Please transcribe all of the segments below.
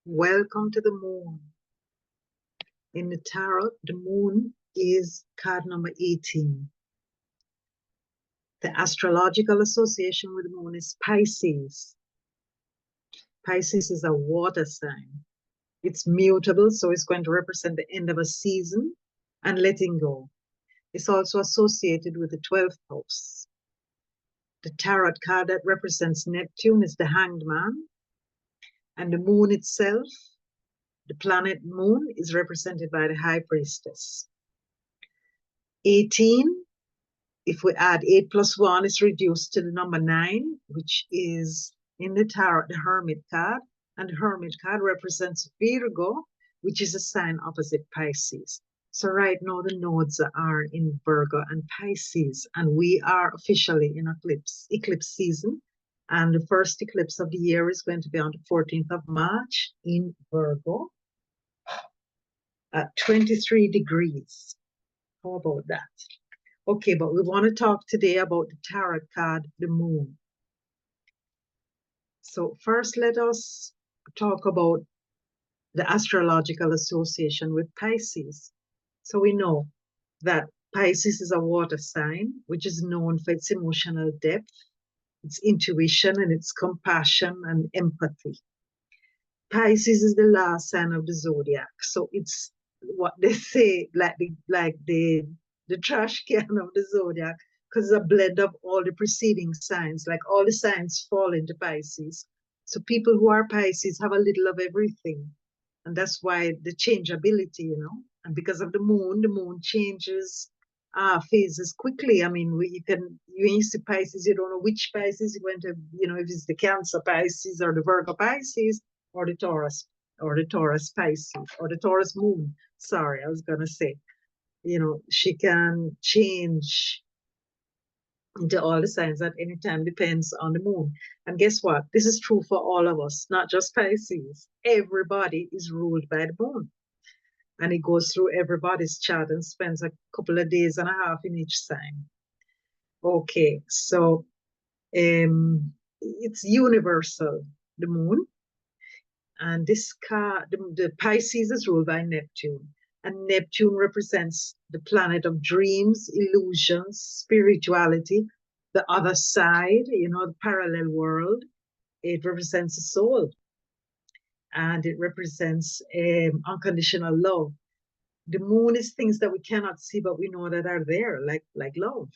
Welcome to the moon. In the tarot, the moon is card number 18. The astrological association with the moon is Pisces. Pisces is a water sign. It's mutable, so it's going to represent the end of a season and letting go. It's also associated with the 12th house. The tarot card that represents Neptune is the Hanged Man, and the moon itself, the planet moon, is represented by the High Priestess. 18, if we add 8 plus 1, is reduced to the number 9, which is in the tarot, the Hermit card. And the Hermit card represents Virgo, which is a sign opposite Pisces. So right now the nodes are in Virgo and Pisces, and we are officially in eclipse season. And the first eclipse of the year is going to be on the 14th of March in Virgo at 23 degrees. How about that? Okay, but we want to talk today about the tarot card, the moon. So first, let us talk about the astrological association with Pisces. So we know that Pisces is a water sign, which is known for its emotional depth, its intuition, and its compassion and empathy. Pisces is the last sign of the zodiac. So it's what they say, like the trash can of the zodiac, because it's a blend of all the preceding signs, like all the signs fall into Pisces. So people who are Pisces have a little of everything. And that's why the changeability, and because of the moon changes phases quickly. I mean, you see Pisces, you don't know which Pisces you went to, if it's the Cancer Pisces or the Virgo Pisces or the Taurus Pisces or the Taurus moon. Sorry, I was going to say, she can change into all the signs at any time, depends on the moon. And guess what? This is true for all of us, not just Pisces. Everybody is ruled by the moon. And it goes through everybody's chart and spends a couple of days and a half in each sign. Okay, so it's universal, the moon. And this card, the Pisces is ruled by Neptune. And Neptune represents the planet of dreams, illusions, spirituality, the other side, the parallel world. It represents the soul. And it represents unconditional love. The moon is things that we cannot see, but we know that are there, like love.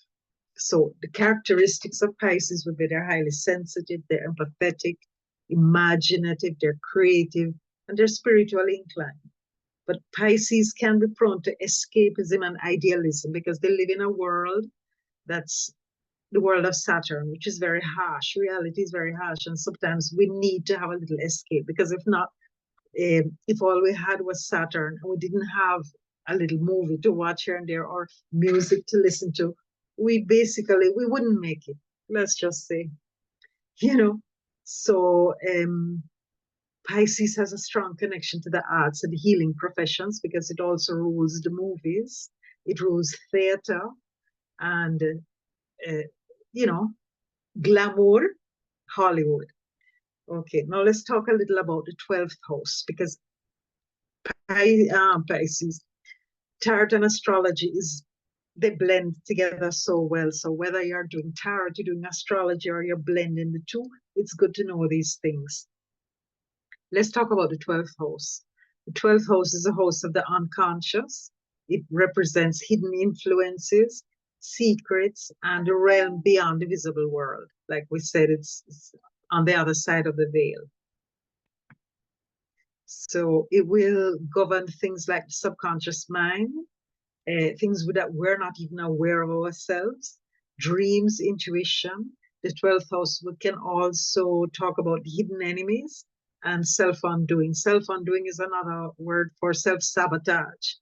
So the characteristics of Pisces would be they're highly sensitive, they're empathetic, imaginative, they're creative, and they're spiritually inclined. But Pisces can be prone to escapism and idealism because they live in a world that's the world of Saturn, which is very harsh. Reality is very harsh, and sometimes we need to have a little escape, because if not, if all we had was Saturn and we didn't have a little movie to watch here and there or music to listen to, we wouldn't make it. Let's just say, So Pisces has a strong connection to the arts and the healing professions because it also rules the movies. It rules theater and, glamour, Hollywood. Okay, now let's talk a little about the 12th house, because Pisces, tarot and astrology they blend together so well. So whether you're doing tarot, you're doing astrology, or you're blending the two, it's good to know these things. Let's talk about the 12th house. The 12th house is a house of the unconscious. It represents hidden influences, secrets, and the realm beyond the visible world. Like we said, it's on the other side of the veil. So it will govern things like the subconscious mind, things that we're not even aware of ourselves, dreams, intuition. The 12th house, we can also talk about hidden enemies and self-undoing. Self-undoing is another word for self-sabotage.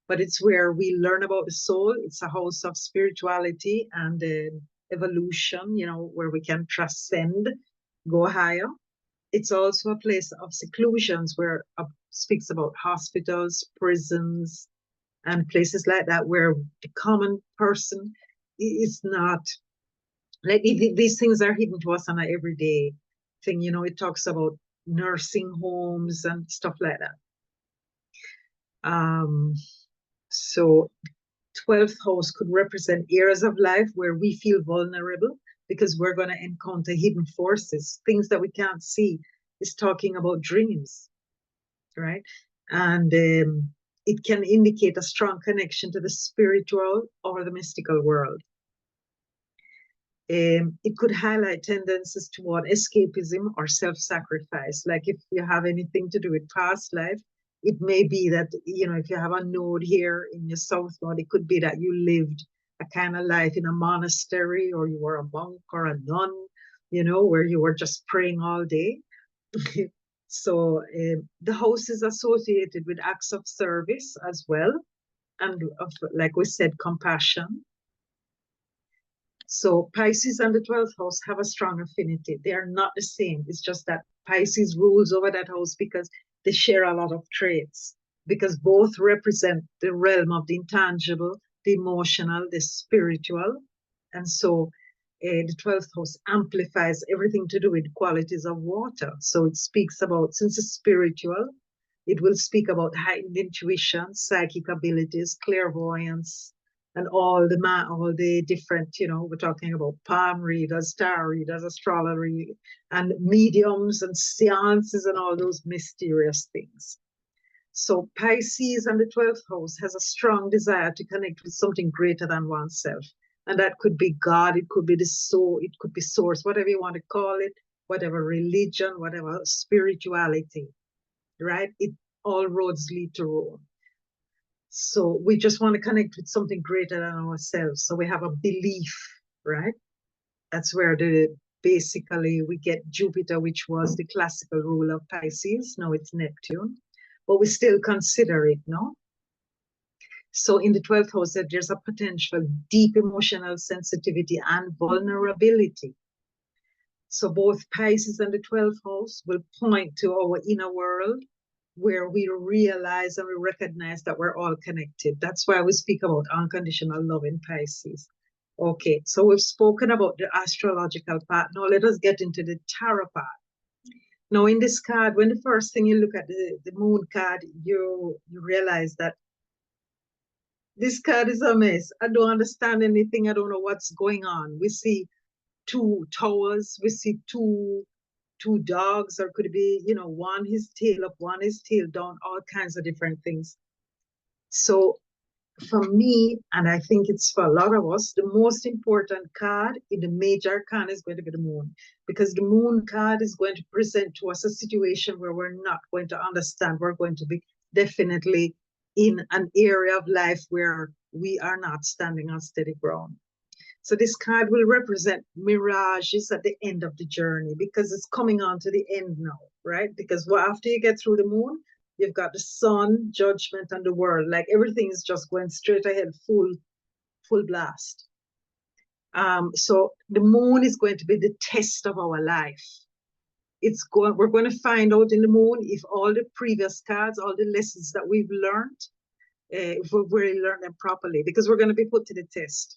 But it's where we learn about the soul. It's a house of spirituality and evolution, where we can transcend, go higher. It's also a place of seclusions where it speaks about hospitals, prisons, and places like that, where the common person is not, like, these things are hidden to us on an everyday thing. It talks about nursing homes and stuff like that. So 12th house could represent areas of life where we feel vulnerable because we're going to encounter hidden forces, things that we can't see. It's talking about dreams, right? And it can indicate a strong connection to the spiritual or the mystical world. It could highlight tendencies toward escapism or self-sacrifice. Like if you have anything to do with past life, it may be that, you know, if you have a node here in your south node, it could be that you lived a kind of life in a monastery, or you were a monk or a nun, you know, where you were just praying all day. So the house is associated with acts of service as well, and of, like we said, compassion. So Pisces and the 12th house have a strong affinity. They are not the same. It's just that Pisces rules over that house because they share a lot of traits, because both represent the realm of the intangible, the emotional, the spiritual. And so the 12th house amplifies everything to do with qualities of water. So it speaks about, since it's spiritual, it will speak about heightened intuition, psychic abilities, clairvoyance, and all the different, you know, we're talking about palm readers, star readers, astrology, and mediums and seances and all those mysterious things. So Pisces and the 12th house has a strong desire to connect with something greater than oneself. And that could be God, it could be the soul, it could be source, whatever you want to call it, whatever religion, whatever spirituality, right? All roads lead to Rome. So we just want to connect with something greater than ourselves. So we have a belief, right? That's where basically we get Jupiter, which was the classical ruler of Pisces. Now it's Neptune, but we still consider it, no? So in the 12th house, there's a potential deep emotional sensitivity and vulnerability. So both Pisces and the 12th house will point to our inner world, where we realize and we recognize that we're all connected. That's why we speak about unconditional love in Pisces. Okay, so we've spoken about the astrological part. Now let us get into the tarot part. Now in this card, when the first thing you look at the moon card, you realize that this card is a mess. I don't understand anything. I don't know what's going on. We see two towers. We see two dogs, or could it be, you know, one his tail up, one his tail down, all kinds of different things. So for me, and I think it's for a lot of us, the most important card in the major arcana is going to be the moon, because the moon card is going to present to us a situation where we're not going to understand. We're going to be definitely in an area of life where we are not standing on steady ground. So this card will represent mirages at the end of the journey, because it's coming on to the end now, right? Because after you get through the moon, you've got the sun, judgment, and the world. Like everything is just going straight ahead, full blast. So the moon is going to be the test of our life. We're going to find out in the moon if all the previous cards, all the lessons that we've learned, if we've really learned them properly, because we're going to be put to the test.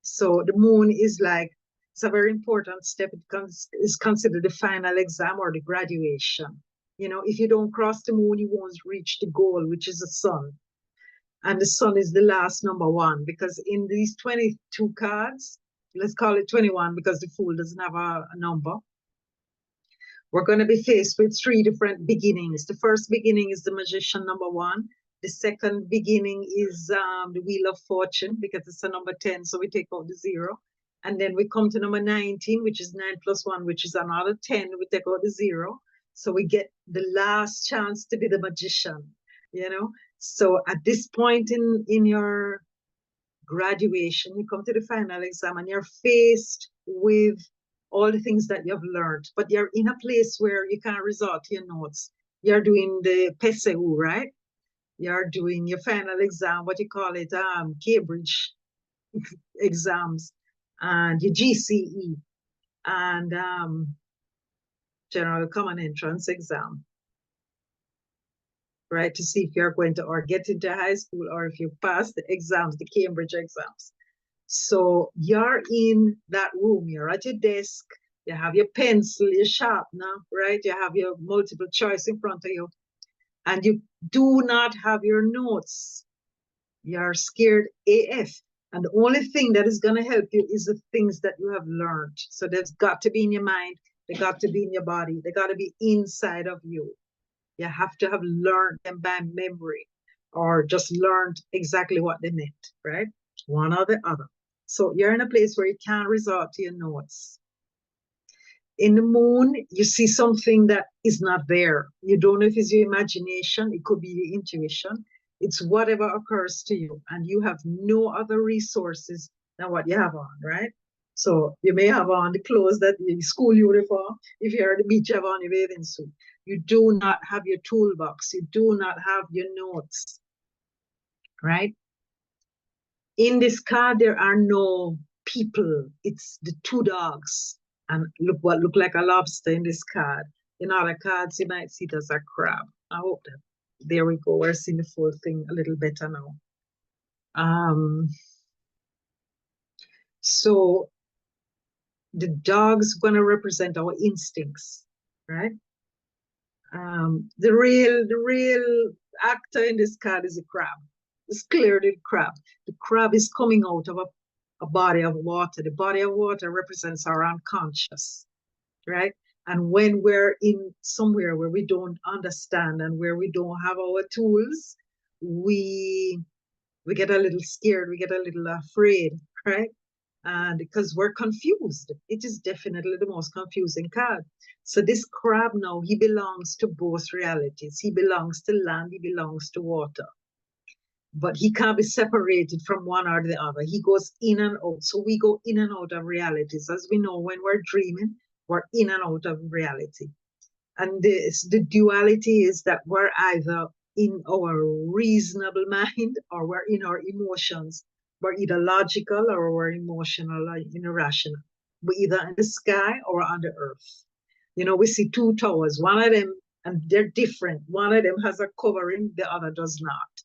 So the moon is like, it's a very important step. It is considered the final exam or the graduation. You know, if you don't cross the moon, you won't reach the goal, which is the sun. And the sun is the last number one, because in these 22 cards, let's call it 21 because the fool doesn't have a number. We're going to be faced with three different beginnings. The first beginning is the magician, number one. The second beginning is the Wheel of Fortune, because it's a number 10, so we take out the 0. And then we come to number 19, which is 9 plus 1, which is another 10. We take out the 0. So we get the last chance to be the magician, you know? So at this point in your graduation, you come to the final exam and you're faced with all the things that you've learned, but you're in a place where you can't resort to your notes. You're doing the PSEU, right? You're doing your final exam, what you call it, Cambridge exams, and your GCE, and General Common Entrance exam, right? To see if you're going to or get into high school, or if you pass the exams, the Cambridge exams. So you're in that room, you're at your desk, You have your pencil, your sharpener, right? You have your multiple choice in front of you, and you do not have your notes. You're scared AF. And the only thing that is going to help you is the things that you have learned. So there's got to be in your mind, they got to be in your body, they got to be inside of you. You have to have learned them by memory or just learned exactly what they meant, right? One or the other. So you're in a place where you can't resort to your notes. In the moon, you see something that is not there. You don't know if it's your imagination, it could be your intuition. It's whatever occurs to you, and you have no other resources than what you have on, right? So you may have on the clothes that the school uniform. If you're at the beach, you have on your bathing suit. You do not have your toolbox. You do not have your notes, right? In this card, there are no people. It's the two dogs. And look what look like a lobster in this card. In other cards, you might see it as a crab. I hope that. There we go. We're seeing the full thing a little better now. So the dog's gonna represent our instincts, right? The real actor in this card is a crab. It's clearly the crab. The crab is coming out of a body of water. The body of water represents our unconscious, right? And when we're in somewhere where we don't understand and where we don't have our tools, we get a little scared, we get a little afraid, right? And because we're confused, it is definitely the most confusing card. So this crab now, he belongs to both realities. He belongs to land, he belongs to water. But he can't be separated from one or the other. He goes in and out. So we go in and out of realities. As we know, when we're dreaming, we're in and out of reality. And the duality is that we're either in our reasonable mind or we're in our emotions. We're either logical or we're emotional or irrational. We're either in the sky or on the earth. You know, we see two towers, one of them, and they're different. One of them has a covering, the other does not.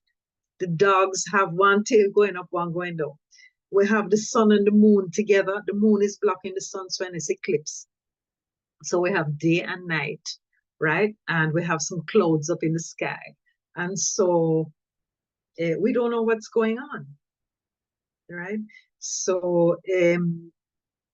The dogs have one tail going up, one going down. We have the sun and the moon together. The moon is blocking the sun when it's eclipse. So we have day and night, right? And we have some clouds up in the sky. And so we don't know what's going on, right? So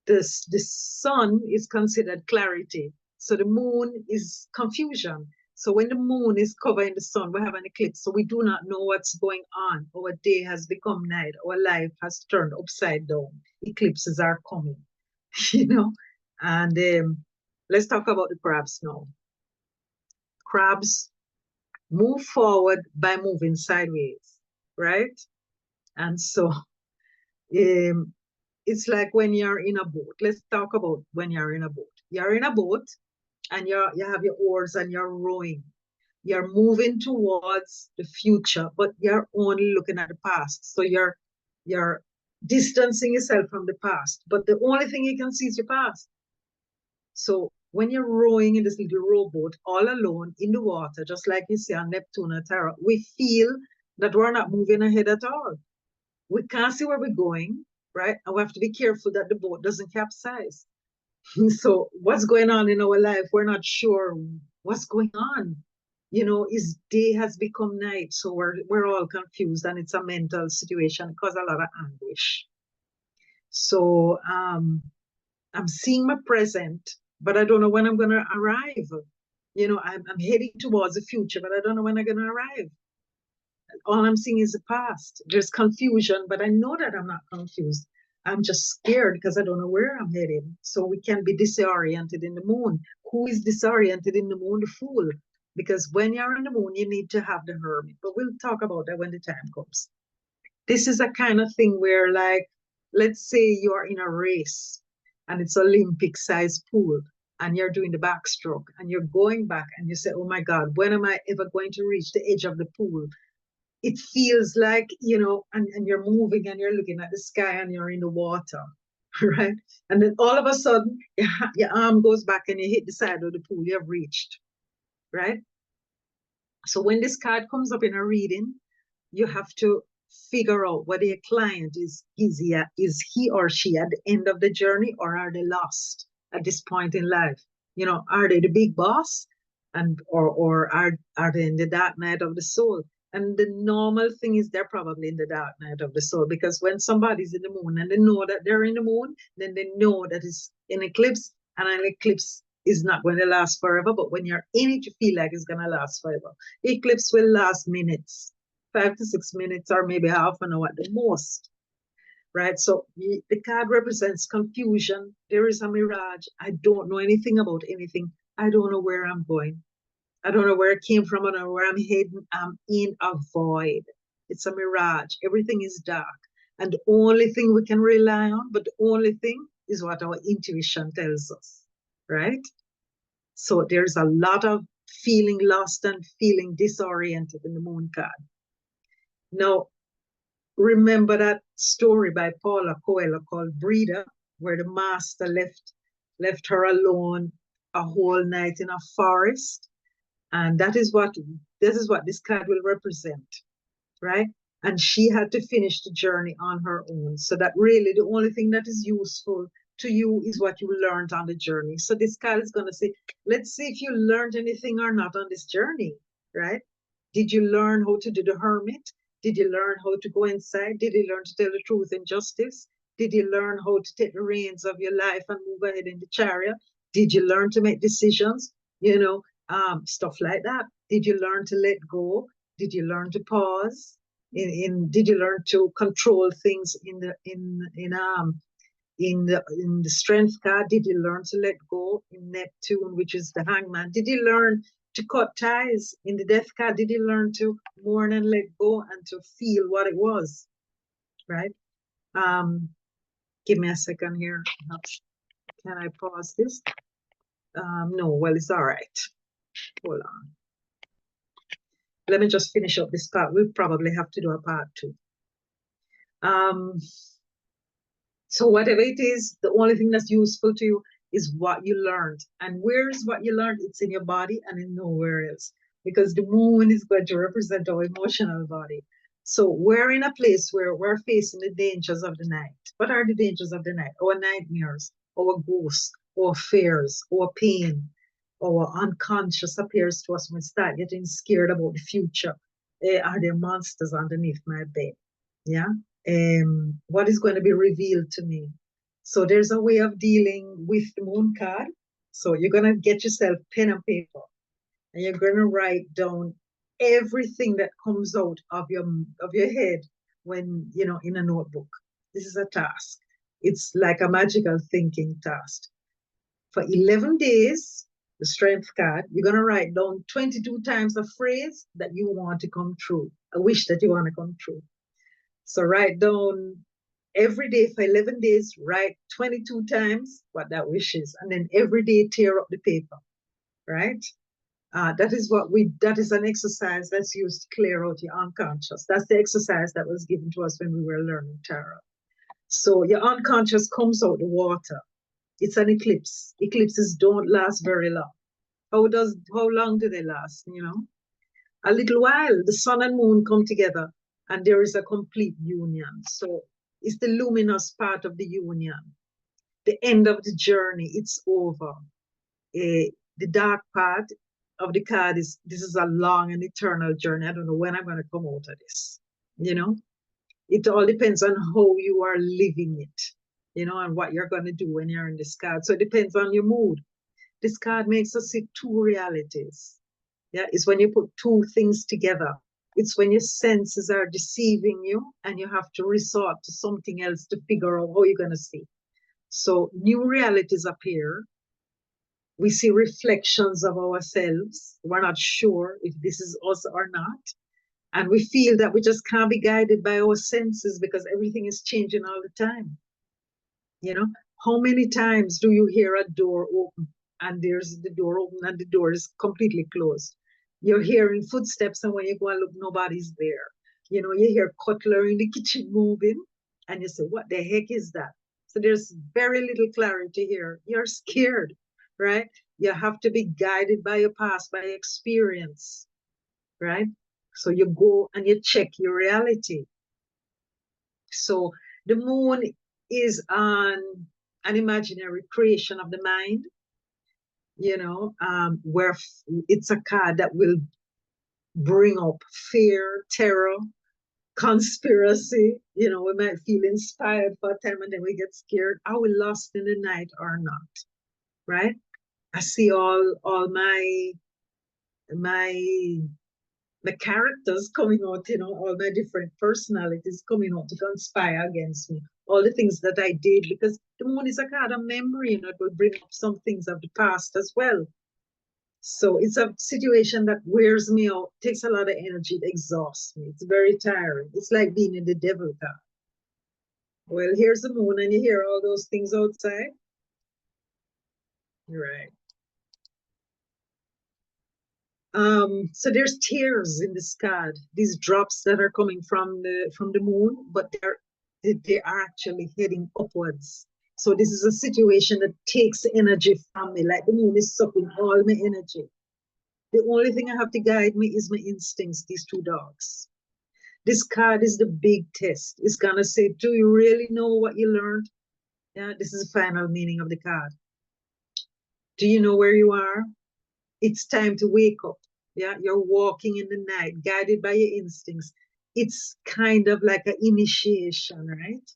the sun is considered clarity. So the moon is confusion. So when the moon is covering the sun, we have an eclipse. So we do not know what's going on. Our day has become night. Our life has turned upside down. Eclipses are coming, you know. And let's talk about the crabs now. Crabs move forward by moving sideways, right? And so it's like when you're in a boat. Let's talk about when you're in a boat. You're in a boat and you have your oars and you're rowing. You're moving towards the future, but you're only looking at the past. So you're distancing yourself from the past, but the only thing you can see is your past. So when you're rowing in this little rowboat all alone in the water, just like you see on Neptune or Terra, we feel that we're not moving ahead at all. We can't see where we're going, right? And we have to be careful that the boat doesn't capsize. So what's going on in our life? We're not sure what's going on. You know, is day has become night, so we're all confused, and it's a mental situation, cause a lot of anguish. So I'm seeing my present, but I don't know when I'm gonna arrive. You know, I'm heading towards the future, but I don't know when I'm gonna arrive. All I'm seeing is the past. There's confusion, but I know that I'm not confused. I'm just scared because I don't know where I'm heading. So we can be disoriented in the moon. Who is disoriented in the moon? The fool. Because when you're in the moon, you need to have the hermit. But we'll talk about that when the time comes. This is a kind of thing where, like, let's say you're in a race and it's Olympic sized pool and you're doing the backstroke and you're going back and you say, oh my God, when am I ever going to reach the edge of the pool? It feels like, you know, and you're moving and you're looking at the sky and you're in the water, right? And then all of a sudden, your arm goes back and you hit the side of the pool, you have reached, right? So when this card comes up in a reading, you have to figure out whether your client is he or she at the end of the journey or are they lost? at this point in life? You know, are they the big boss? And or are they in the dark night of the soul? And the normal thing is they're probably in the dark night of the soul, because when somebody's in the moon and they know that they're in the moon, then they know that it's an eclipse, and an eclipse is not going to last forever. But when you're in it, you feel like it's going to last forever. Eclipse will last minutes, 5 to 6 minutes, or maybe half an hour at the most, right? So the card represents confusion. There is a mirage. I don't know anything about anything. I don't know where I'm going. I don't know where I came from. I don't know where I'm heading. I'm in a void. It's a mirage. Everything is dark. And the only thing we can rely on, but the only thing is what our intuition tells us, right? So there's a lot of feeling lost and feeling disoriented in the moon card. Now, remember that story by Paula Coelho called Brida, where the master left her alone a whole night in a forest, and that is what this card will represent, right? And she had to finish the journey on her own. So that really the only thing that is useful to you is what you learned on the journey. So this card is going to say, let's see if you learned anything or not on this journey, right? Did you learn how to do the hermit? Did you learn how to go inside? Did you learn to tell the truth in justice? Did you learn how to take the reins of your life and move ahead in the chariot? Did you learn to make decisions? You know, stuff like that. Did you learn to let go? Did you learn to pause? Did you learn to control things in the strength card? Did you learn to let go in Neptune, which is the hangman? Did you learn to cut ties in the death card? Did you learn to mourn and let go and to feel what it was, right? Give me a second here. Can I pause this? No, well, it's all right. Hold on. Let me just finish up this part. We'll probably have to do a part 2. So whatever it is, the only thing that's useful to you is what you learned. And where is what you learned? It's in your body and in nowhere else. Because the moon is going to represent our emotional body. So we're in a place where we're facing the dangers of the night. What are the dangers of the night? Our nightmares, our ghosts, our fears, our pain, our unconscious appears to us when we start getting scared about the future. Are there monsters underneath my bed? Yeah. What is going to be revealed to me? So there's a way of dealing with the moon card. So you're going to get yourself pen and paper, and you're going to write down everything that comes out of your head when, you know, in a notebook. This is a task. It's like a magical thinking task. For 11 days, the strength card, you're going to write down 22 times a phrase that you want to come true, a wish that you want to come true. So write down every day for 11 days, write 22 times what that wish is. And then every day tear up the paper, right? That is an exercise that's used to clear out your unconscious. That's the exercise that was given to us when we were learning tarot. So your unconscious comes out the water. It's an eclipse. Eclipses don't last very long. How long do they last? You know, a little while. The sun and moon come together, and there is a complete union. So it's the luminous part of the union. The end of the journey, it's over. The dark part of the card is, this is a long and eternal journey. I don't know when I'm going to come out of this. You know, it all depends on how you are living it, you know, and what you're going to do when you're in this card. So it depends on your mood. This card makes us see two realities. Yeah, it's when you put two things together. It's when your senses are deceiving you and you have to resort to something else to figure out how you're going to see. So new realities appear. We see reflections of ourselves. We're not sure if this is us or not. And we feel that we just can't be guided by our senses because everything is changing all the time. You know, how many times do you hear a door open and there's the door open and the door is completely closed? You're hearing footsteps, and when you go and look, nobody's there. You know, you hear cutlery in the kitchen moving and you say, what the heck is that? So there's very little clarity here. You're scared, right? You have to be guided by your past, by experience, right? So you go and you check your reality. So the moon is on an imaginary creation of the mind, where it's a card that will bring up fear, terror, conspiracy. We might feel inspired for a time and then we get scared. Are we lost in the night or not? Right? I see all my the characters coming out, all my different personalities coming out to conspire against me. All the things that I did, because the moon is a card of memory, it will bring up some things of the past as well. So it's a situation that wears me out, takes a lot of energy, it exhausts me. It's very tiring. It's like being in the devil card. Well, here's the moon, and you hear all those things outside. Right. So there's tears in this card, these drops that are coming from the moon, but they are actually heading upwards. So this is a situation that takes energy from me, like the moon is sucking all my energy. The only thing I have to guide me is my instincts, these two dogs. This card is the big test. It's gonna say, do you really know what you learned? Yeah, this is the final meaning of the card. Do you know where you are? It's time to wake up. Yeah, you're walking in the night, guided by your instincts. It's kind of like an initiation, right?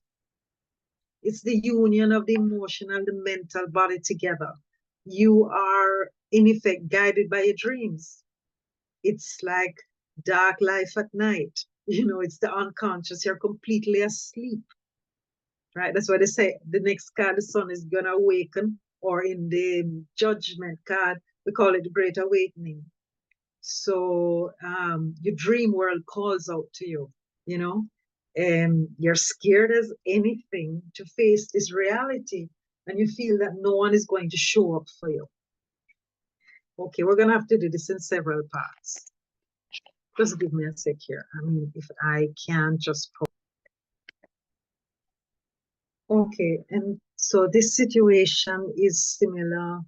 It's the union of the emotional, the mental body together. You are, in effect, guided by your dreams. It's like dark life at night. It's the unconscious. You're completely asleep, right? That's why they say the next card, the sun is going to awaken, or in the judgment card, we call it the great awakening. So your dream world calls out to you, and you're scared as anything to face this reality, and you feel that no one is going to show up for you. Okay, we're going to have to do this in several parts. Just give me a sec here. I mean, if I can just... Okay, and so this situation is similar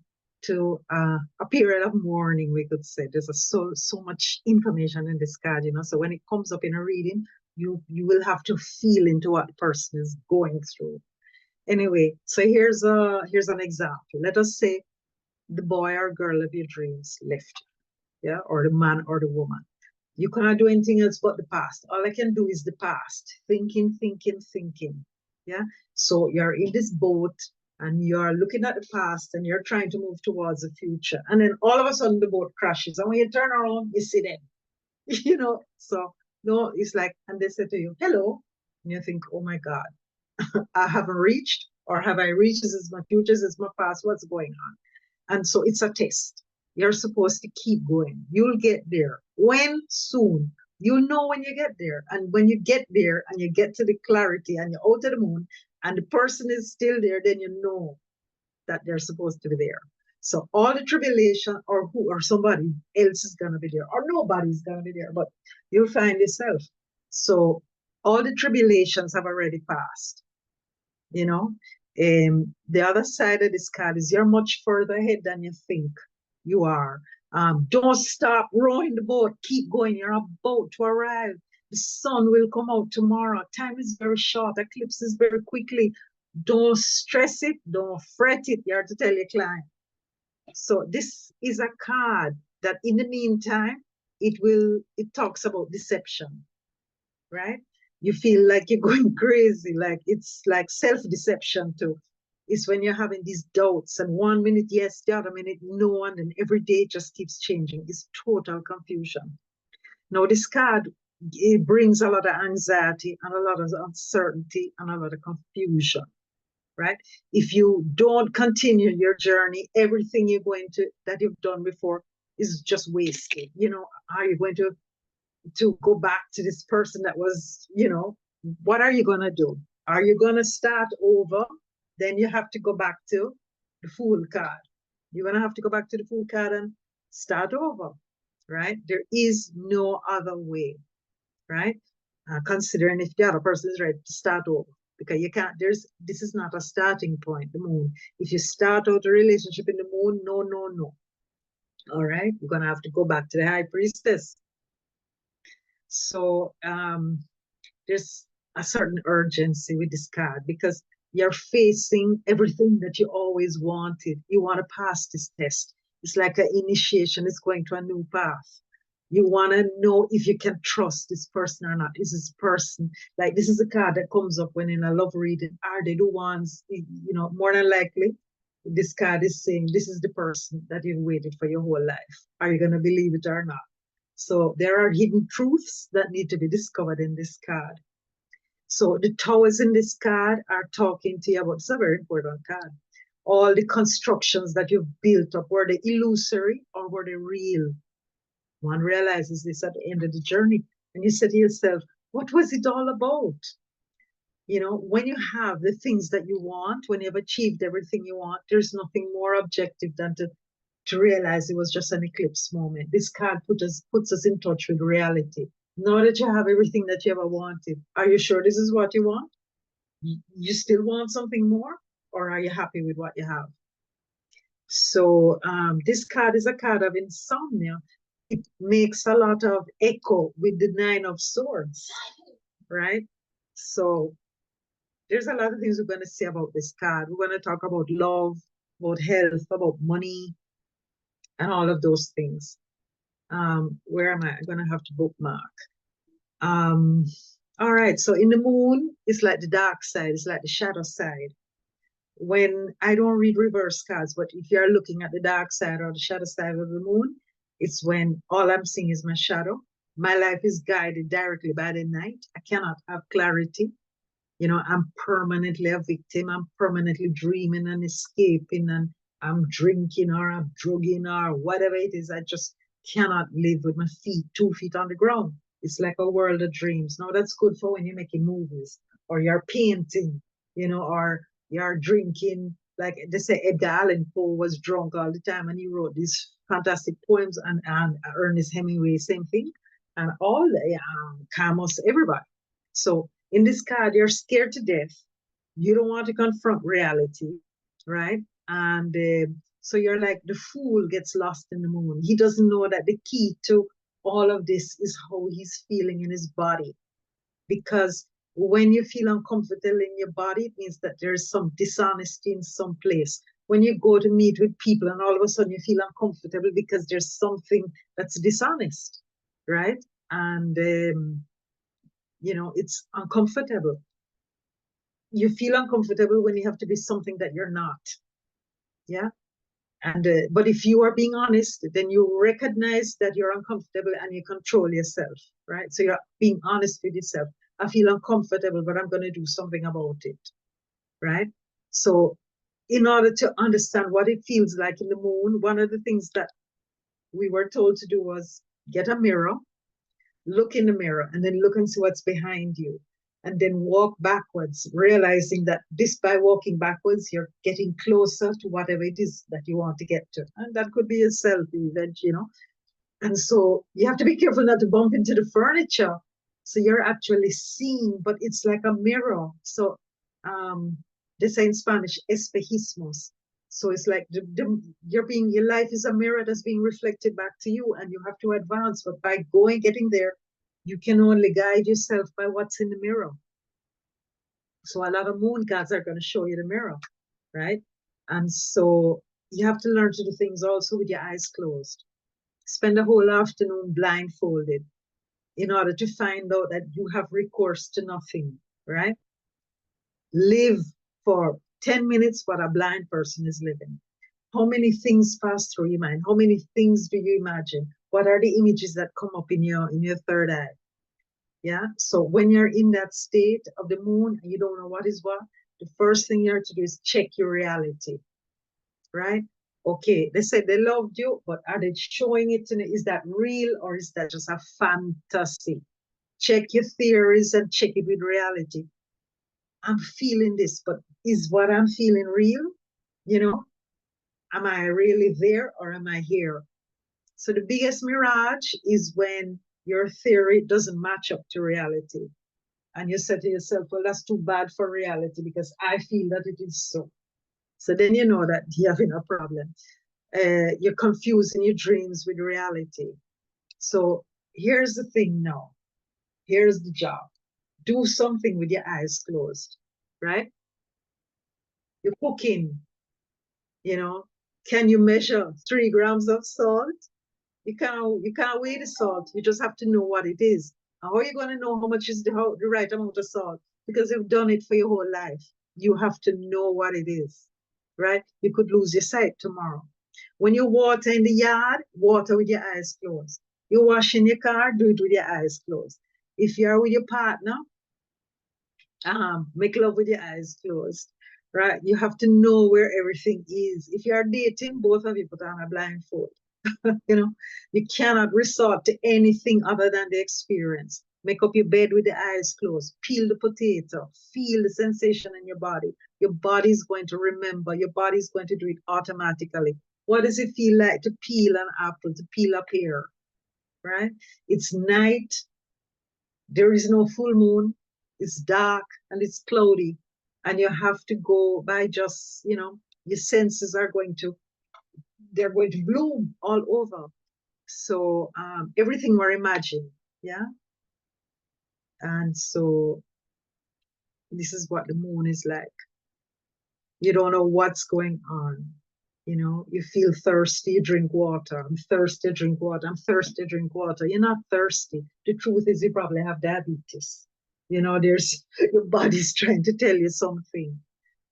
to a period of mourning, we could say. There's so much information in this card, so when it comes up in a reading, you will have to feel into what the person is going through. Anyway, so here's an example. Let us say the boy or girl of your dreams left, yeah, or the man or the woman. You cannot do anything else but the past. All I can do is the past. Thinking. Yeah. So you're in this boat and you're looking at the past and you're trying to move towards the future. And then all of a sudden the boat crashes. And when you turn around, you see them. So no, it's like, and they say to you, hello. And you think, oh my God, I haven't reached, or have I reached? This is my future, this is my past, what's going on? And so it's a test. You're supposed to keep going. You'll get there. When? Soon. You'll know when you get there. And when you get there and you get to the clarity and you're out of the moon and the person is still there, then you know that they're supposed to be there. So all the tribulation or somebody else is going to be there, or nobody's going to be there, but you'll find yourself. So all the tribulations have already passed, the other side of this card is you're much further ahead than you think you are. Don't stop rowing the boat. Keep going. You're about to arrive. The sun will come out tomorrow. Time is very short. Eclipses very quickly. Don't stress it. Don't fret it. You have to tell your client. So this is a card that in the meantime, it talks about deception, right? You feel like you're going crazy, like it's like self-deception too. It's when you're having these doubts and 1 minute yes, the other minute no, and then every day it just keeps changing. It's total confusion. Now this card, it brings a lot of anxiety and a lot of uncertainty and a lot of confusion, right? If you don't continue your journey, everything that you've done before is just wasted. Are you going to go back to this person that was, what are you going to do? Are you going to start over? Then you have to go back to the Fool card. You're going to have to go back to the Fool card and start over, right? There is no other way, right? Considering if the other person is ready to start over, because you can't, this is not a starting point, the moon. If you start out a relationship in the moon, no. All right, you're going to have to go back to the High Priestess. So there's a certain urgency with this card, because You're facing everything that you always wanted. You want to pass this test. It's like an initiation. It's going to a new path. You want to know if you can trust this person or not. Is this person, like this is a card that comes up when in a love reading. Are they the ones, more than likely, this card is saying this is the person that you've waited for your whole life. Are you going to believe it or not? So there are hidden truths that need to be discovered in this card. So the towers in this card are talking to you about, it's a very important card. All the constructions that you've built up, were they illusory or were they real? One realizes this at the end of the journey. And you say to yourself, what was it all about? When you have the things that you want, when you've achieved everything you want, there's nothing more objective than to realize it was just an eclipse moment. This card puts us in touch with reality. Now that you have everything that you ever wanted, are you sure this is what you want? You still want something more, or are you happy with what you have? So this card is a card of insomnia. It makes a lot of echo with the Nine of Swords, right? So there's a lot of things we're going to say about this card. We're going to talk about love, about health, about money, and all of those things. Where am I? I'm going to have to bookmark. All right, so in the moon, it's like the dark side, it's like the shadow side. When I don't read reverse cards, but if you're looking at the dark side or the shadow side of the moon, it's when all I'm seeing is my shadow. My life is guided directly by the night. I cannot have clarity. I'm permanently a victim. I'm permanently dreaming and escaping, and I'm drinking or I'm drugging or whatever it is. I just cannot live with my feet 2 feet on the ground. It's like a world of dreams. Now that's good for when you're making movies or you're painting, or you're drinking. Like they say, Edgar Allan Poe was drunk all the time and he wrote these fantastic poems, and Ernest Hemingway, same thing, and all the Camus, everybody. So in this card, you're scared to death. You don't want to confront reality, right? And so you're like the fool gets lost in the moon. He doesn't know that the key to all of this is how he's feeling in his body. Because when you feel uncomfortable in your body, it means that there's some dishonesty in some place. When you go to meet with people and all of a sudden you feel uncomfortable because there's something that's dishonest, right? And it's uncomfortable. You feel uncomfortable when you have to be something that you're not. Yeah. And but if you are being honest, then you recognize that you're uncomfortable and you control yourself, right? So you're being honest with yourself. I feel uncomfortable, but I'm going to do something about it, right? So in order to understand what it feels like in the moon, one of the things that we were told to do was get a mirror, look in the mirror, and then look and see what's behind you, and then walk backwards, realizing that this by walking backwards, you're getting closer to whatever it is that you want to get to. And that could be a selfie event, And so you have to be careful not to bump into the furniture. So you're actually seeing, but it's like a mirror. So they say in Spanish, espejismos. So it's like your life is a mirror that's being reflected back to you, and you have to advance. But by getting there, you can only guide yourself by what's in the mirror. So a lot of moon cards are going to show you the mirror, right? And so you have to learn to do things also with your eyes closed. Spend a whole afternoon blindfolded in order to find out that you have recourse to nothing, right? Live for 10 minutes what a blind person is living. How many things pass through your mind? How many things do you imagine? What are the images that come up in your third eye? Yeah. So when you're in that state of the moon and you don't know what is what, the first thing you have to do is check your reality, right? Okay, they said they loved you, but are they showing it to me? Is that real or is that just a fantasy? Check your theories and check it with reality. I'm feeling this, but is what I'm feeling real? Am I really there or am I here? So the biggest mirage is when your theory doesn't match up to reality. And you say to yourself, well, that's too bad for reality because I feel that it is so. So then you know that you're having a problem. You're confusing your dreams with reality. So here's the thing now. Here's the job. Do something with your eyes closed, right? You're cooking, can you measure 3 grams of salt? You can't weigh the salt. You just have to know what it is. And how are you going to know how much is the right amount of salt? Because you've done it for your whole life. You have to know what it is, right? You could lose your sight tomorrow. When you water in the yard, water with your eyes closed. You wash in your car, do it with your eyes closed. If you're with your partner, make love with your eyes closed, right? You have to know where everything is. If you are dating, both of you put on a blindfold. You cannot resort to anything other than the experience. Make up your bed with the eyes closed. Peel the potato. Feel the sensation in your body. Your body is going to remember. Your body is going to do it automatically. What does it feel like to peel an apple, to peel a pear, right? It's night. There is no full moon. It's dark and it's cloudy. And you have to go by just, your senses are they're going to bloom all over. So everything we're imagining, yeah? And so this is what the moon is like. You don't know what's going on. You feel thirsty, you drink water. I'm thirsty, drink water. I'm thirsty, drink water. You're not thirsty. The truth is you probably have diabetes. There's your body's trying to tell you something,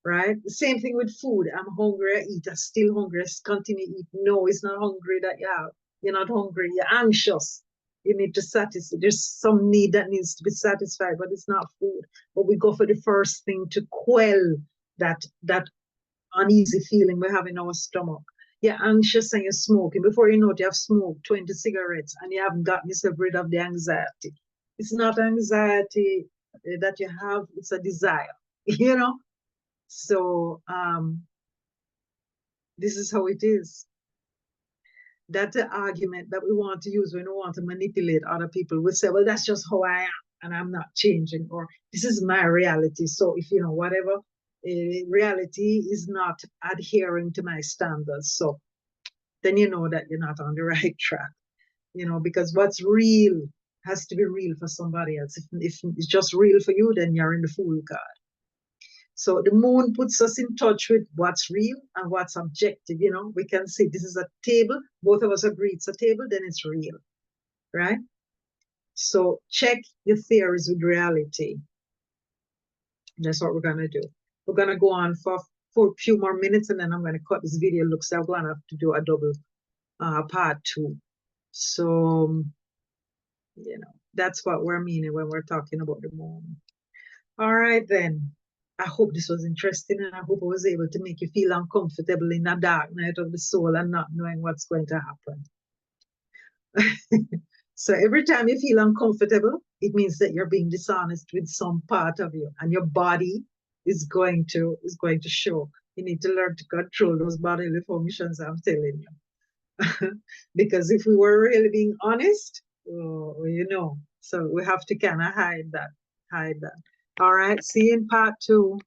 right? The same thing with food. I'm hungry, I eat. I'm still hungry, I continue to eat. No, it's not hungry that you have. You're not hungry, you're anxious. You need to satisfy. There's some need that needs to be satisfied, but it's not food. But we go for the first thing to quell that uneasy feeling we have in our stomach. You're anxious and you're smoking. Before you know it, you have smoked 20 cigarettes and you haven't gotten yourself rid of the anxiety. It's not anxiety that you have, it's a desire, So this is how it is. That's the argument that we want to use when we want to manipulate other people. We say, well, that's just how I am and I'm not changing, or this is my reality. So if, whatever, reality is not adhering to my standards. So then you know that you're not on the right track, because what's real has to be real for somebody else. If it's just real for you, then you're in the fool card. So the moon puts us in touch with what's real and what's objective. We can say this is a table. Both of us agree it's a table, then it's real, right? So check your theories with reality. That's what we're going to do. We're going to go on for a few more minutes, and then I'm going to cut this video. Looks like I'm going to have to do a double part 2. So, that's what we're meaning when we're talking about the moon. All right, then. I hope this was interesting, and I hope I was able to make you feel uncomfortable in a dark night of the soul and not knowing what's going to happen. So every time you feel uncomfortable, it means that you're being dishonest with some part of you, and your body is going to show. You need to learn to control those bodily functions, I'm telling you. Because if we were really being honest, so we have to kind of hide that. All right, see you in part 2.